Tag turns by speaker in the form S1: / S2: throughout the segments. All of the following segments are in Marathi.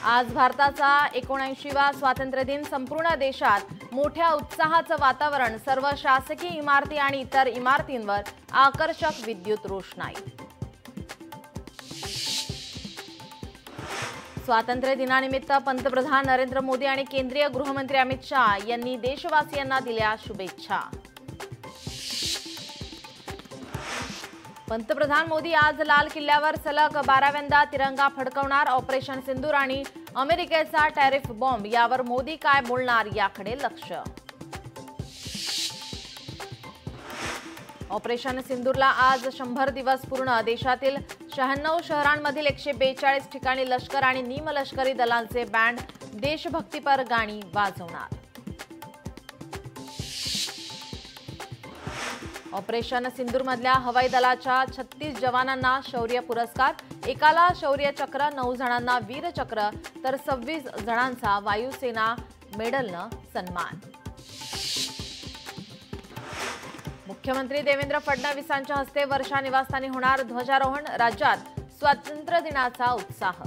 S1: आज भारताचा 79वा स्वातंत्र्य दिन संपूर्ण देशात मोठ्या उत्साहाचं वातावरण। सर्व शासकीय इमारती आणि इतर इमारतींवर आकर्षक विद्युत रोषणाई। स्वातंत्र्य दिनानिमित्त पंतप्रधान नरेंद्र मोदी आणि केंद्रीय गृहमंत्री अमित शाह यांनी देशवासियांना दिल्या शुभेच्छा। पंतप्रधान मोदी आज लाल किल्ल्यावर सलग 12व्यांदा तिरंगा फडकवणार। ऑपरेशन सिंदूर आणि अमेरिकेचा टॅरिफ बॉम्ब यावर मोदी काय बोलणार याकडे लक्ष। ऑपरेशन सिंदूरला आज 100 दिवस पूर्ण। देशातील 96 शहरांमधील 142 ठिकाणी लष्कर आणि निमलष्करी दलांचे बँड देशभक्तीपर गाणी वाजवणार। ऑपरेशन सिंदूरमधल्या हवाई दलाच्या 36 जवानांना शौर्य पुरस्कार। एकाला शौर्य चक्र, 9 जणांना वीर चक्र तर 26 जणांचा वायुसेना मेडलनं सन्मान। मुख्यमंत्री देवेंद्र फडणवीसांच्या हस्ते वर्षा निवासस्थानी होणार ध्वजारोहण। राज्यात स्वातंत्र्य दिनाचा उत्साह।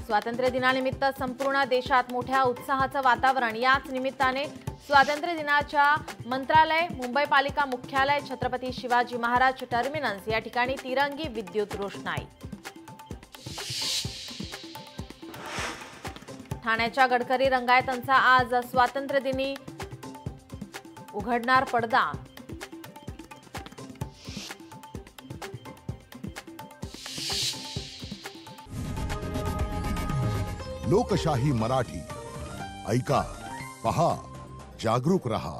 S1: स्वातंत्र्य दिनानिमित्त संपूर्ण देशात मोठ्या उत्साहाचं वातावरण। याच निमित्ताने स्वातंत्र्य दिनाच्या मंत्रालय, मुंबई पालिका मुख्यालय, छत्रपती शिवाजी महाराज टर्मिनस या ठिकाणी तिरंगी विद्युत रोषणाई। ठाण्याच्या गडकरी रंगायतांचा आज स्वातंत्र्य दिनी उघडणार पडदा।
S2: लोकशाही मराठी ऐका, पहा, जागरूक रहा।